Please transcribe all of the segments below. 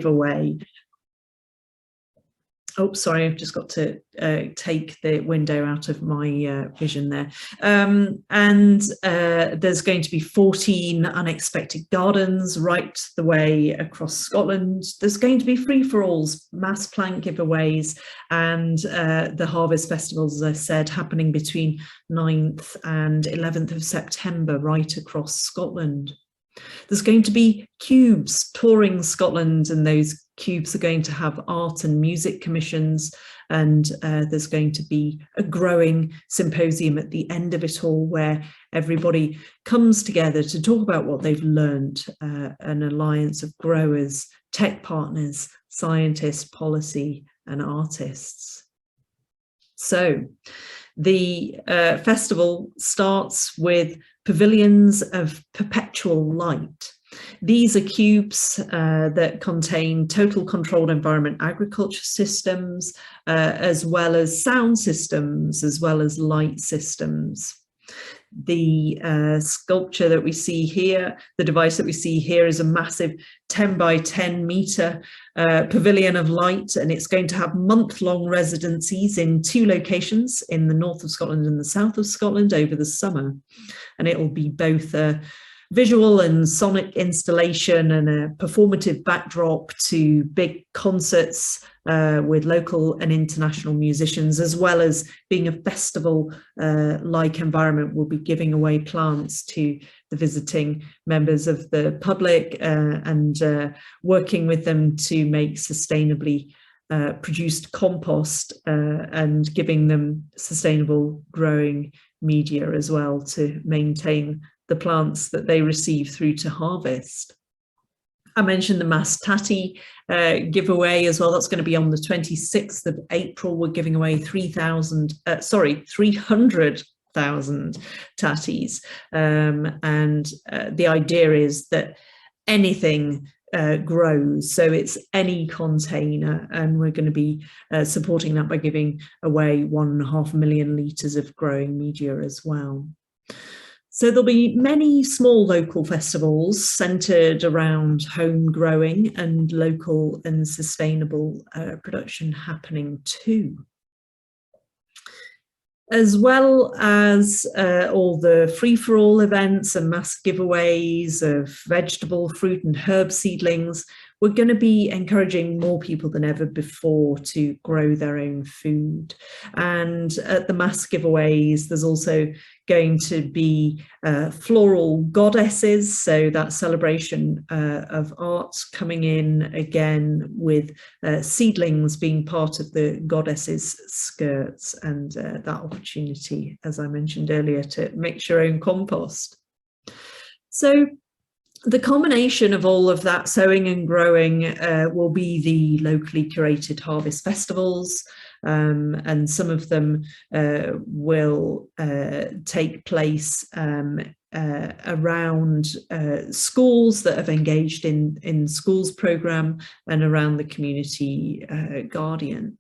giveaway. Oh, sorry, I've just got to take the window out of my vision there. There's going to be 14 unexpected gardens right the way across Scotland. There's going to be free-for-alls, mass plant giveaways, and the Harvest Festivals, as I said, happening between 9th and 11th of September right across Scotland. There's going to be cubes touring Scotland, and those cubes are going to have art and music commissions, and there's going to be a growing symposium at the end of it all where everybody comes together to talk about what they've learned, an alliance of growers, tech partners, scientists, policy and artists. So the festival starts with pavilions of perpetual light. These are cubes that contain total controlled environment agriculture systems, as well as sound systems, as well as light systems. The sculpture that we see here, the device that we see here, is a massive 10 by 10 meter pavilion of light, and it's going to have month-long residencies in 2 locations in the north of Scotland and the south of Scotland over the summer. And it will be both a visual and sonic installation and a performative backdrop to big concerts with local and international musicians, as well as being a festival-like environment. We'll be giving away plants to the visiting members of the public and working with them to make sustainably produced compost and giving them sustainable growing media as well to maintain the plants that they receive through to harvest. I mentioned the Masstati giveaway as well. That's going to be on the 26th of April. We're giving away 300,000 tatties. The idea is that anything grows, so it's any container, and we're going to be supporting that by giving away 1.5 million litres of growing media as well. So there'll be many small local festivals centred around home growing and local and sustainable production happening too. As well as all the free-for-all events and mass giveaways of vegetable, fruit and herb seedlings, we're going to be encouraging more people than ever before to grow their own food. And at the mass giveaways, there's also going to be floral goddesses, so that celebration of art coming in again with seedlings being part of the goddesses' skirts, and that opportunity, as I mentioned earlier, to mix your own compost. So the combination of all of that sowing and growing will be the locally curated harvest festivals, and some of them will take place around schools that have engaged in schools programme and around the community gardens.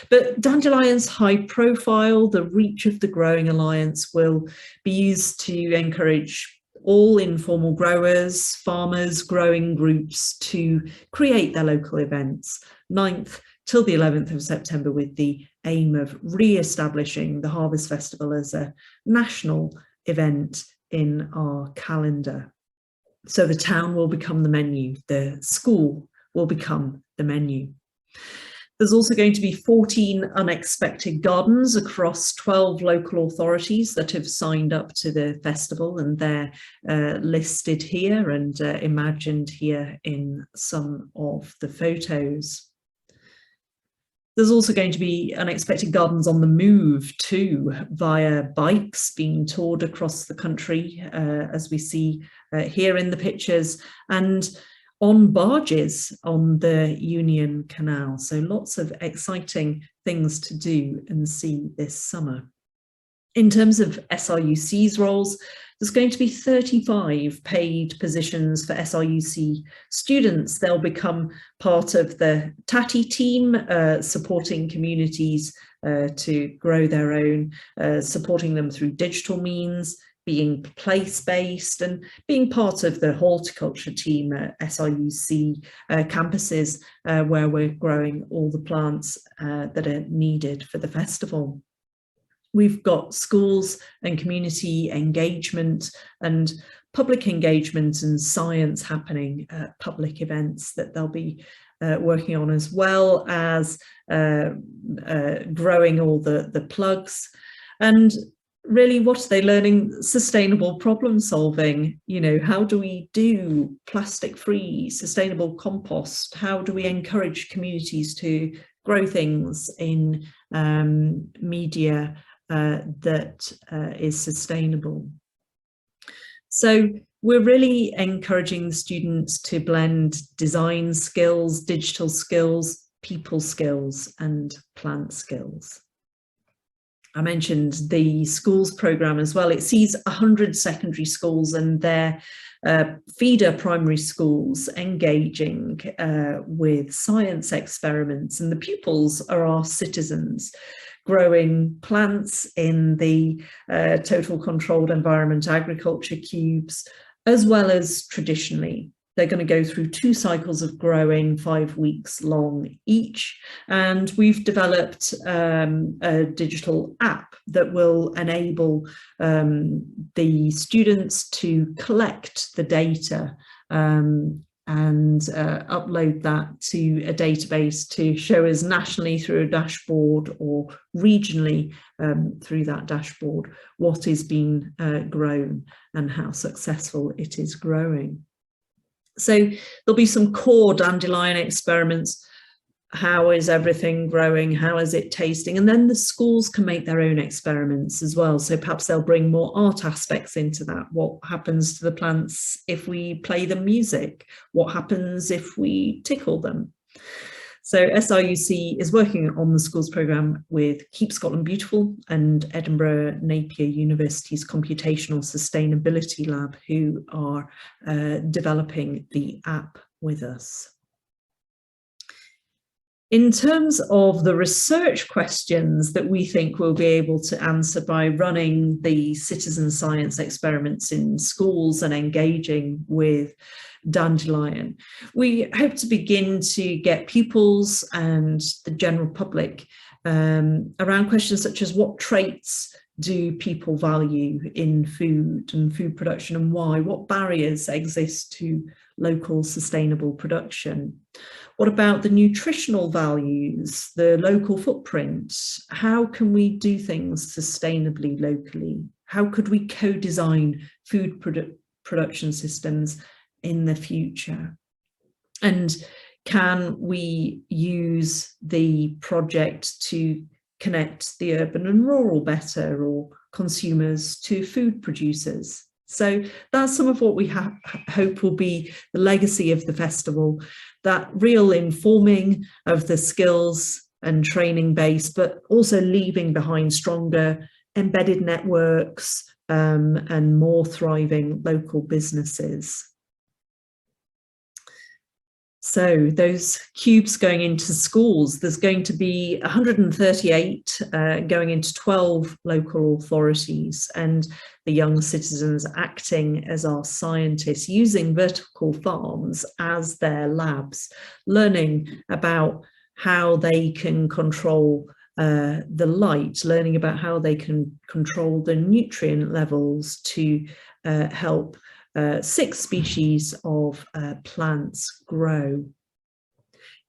But Dandelion's high profile, the reach of the Growing Alliance, will be used to encourage all informal growers, farmers, growing groups to create their local events, 9th till the 11th of September, with the aim of re-establishing the Harvest Festival as a national event in our calendar. So the town will become the menu, the school will become the menu. There's also going to be 14 unexpected gardens across 12 local authorities that have signed up to the festival, and they're listed here and imagined here in some of the photos. There's also going to be unexpected gardens on the move too, via bikes being toured across the country, as we see here in the pictures, and on barges on the Union Canal. So lots of exciting things to do and see this summer. In terms of SRUC's roles, there's going to be 35 paid positions for SRUC students. They'll become part of the Tatty team, supporting communities to grow their own, supporting them through digital means, being place-based, and being part of the horticulture team at SRUC campuses where we're growing all the plants that are needed for the festival. We've got schools and community engagement and public engagement and science happening at public events that they'll be working on, as well as growing all the plugs. And really, what are they learning? Sustainable problem solving. You know, how do we do plastic-free, sustainable compost? How do we encourage communities to grow things in media that is sustainable? So we're really encouraging students to blend design skills, digital skills, people skills, and plant skills. I mentioned the schools programme as well. It sees 100 secondary schools and their feeder primary schools engaging with science experiments, and the pupils are our citizens, growing plants in the total controlled environment agriculture cubes, as well as traditionally. They're going to go through 2 cycles of growing, 5 weeks long each. And we've developed a digital app that will enable the students to collect the data and upload that to a database to show us nationally through a dashboard, or regionally through that dashboard, what is being grown and how successful it is growing. So there'll be some core dandelion experiments. How is everything growing? How is it tasting? And then the schools can make their own experiments as well. So perhaps they'll bring more art aspects into that. What happens to the plants if we play them music? What happens if we tickle them? So SRUC is working on the schools programme with Keep Scotland Beautiful and Edinburgh Napier University's Computational Sustainability Lab, who are developing the app with us. In terms of the research questions that we think we'll be able to answer by running the citizen science experiments in schools and engaging with Dandelion, we hope to begin to get pupils and the general public around questions such as what traits do people value in food and food production, and why? What barriers exist to local sustainable production? What about the nutritional values, the local footprint? How can we do things sustainably locally? How could we co-design food production systems in the future? And can we use the project to connect the urban and rural better, or consumers to food producers? So that's some of what we hope will be the legacy of the festival, that real informing of the skills and training base, but also leaving behind stronger embedded networks and more thriving local businesses. So those cubes going into schools, there's going to be 138 going into 12 local authorities, and the young citizens acting as our scientists, using vertical farms as their labs, learning about how they can control the light, learning about how they can control the nutrient levels to help 6 species of plants grow.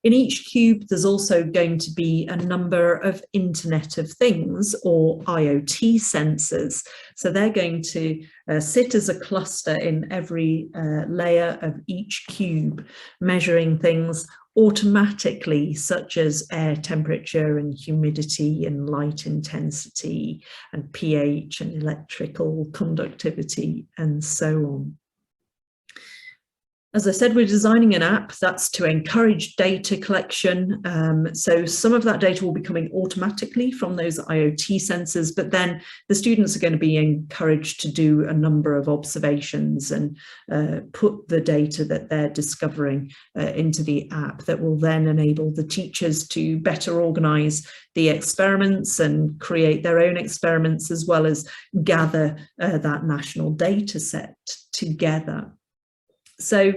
In each cube, there's also going to be a number of Internet of Things, or IoT sensors. So they're going to sit as a cluster in every layer of each cube, measuring things automatically, such as air temperature and humidity and light intensity and pH and electrical conductivity and so on. As I said, we're designing an app that's to encourage data collection. So some of that data will be coming automatically from those IoT sensors, but then the students are going to be encouraged to do a number of observations and put the data that they're discovering into the app that will then enable the teachers to better organise the experiments and create their own experiments, as well as gather that national data set together. So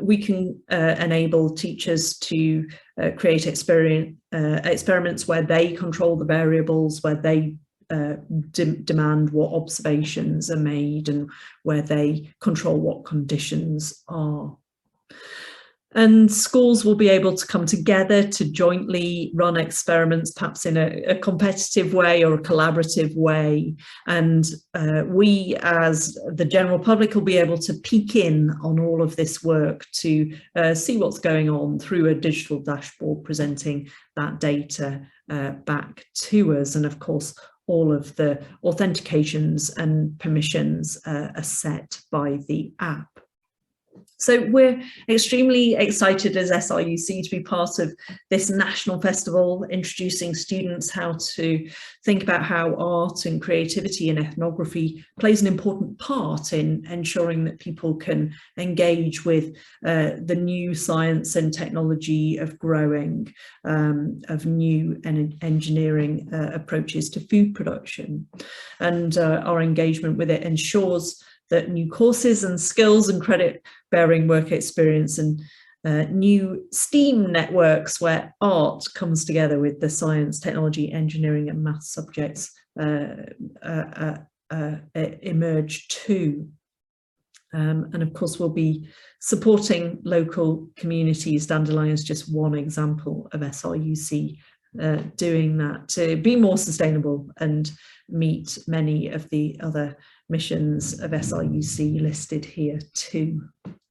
we can enable teachers to create experiments where they control the variables, where they demand what observations are made, and where they control what conditions are. And schools will be able to come together to jointly run experiments, perhaps in a competitive way or a collaborative way. And we, as the general public, will be able to peek in on all of this work to see what's going on through a digital dashboard presenting that data back to us. And of course, all of the authentications and permissions are set by the app. So we're extremely excited as SRUC to be part of this national festival, introducing students how to think about how art and creativity and ethnography plays an important part in ensuring that people can engage with the new science and technology of growing, of new engineering approaches to food production. And our engagement with it ensures that new courses and skills and credit-bearing work experience and new STEAM networks where art comes together with the science, technology, engineering and maths subjects emerge too. And of course, we'll be supporting local communities. Dandelion is just one example of SRUC doing that to be more sustainable and meet many of the other missions of SRUC listed here too.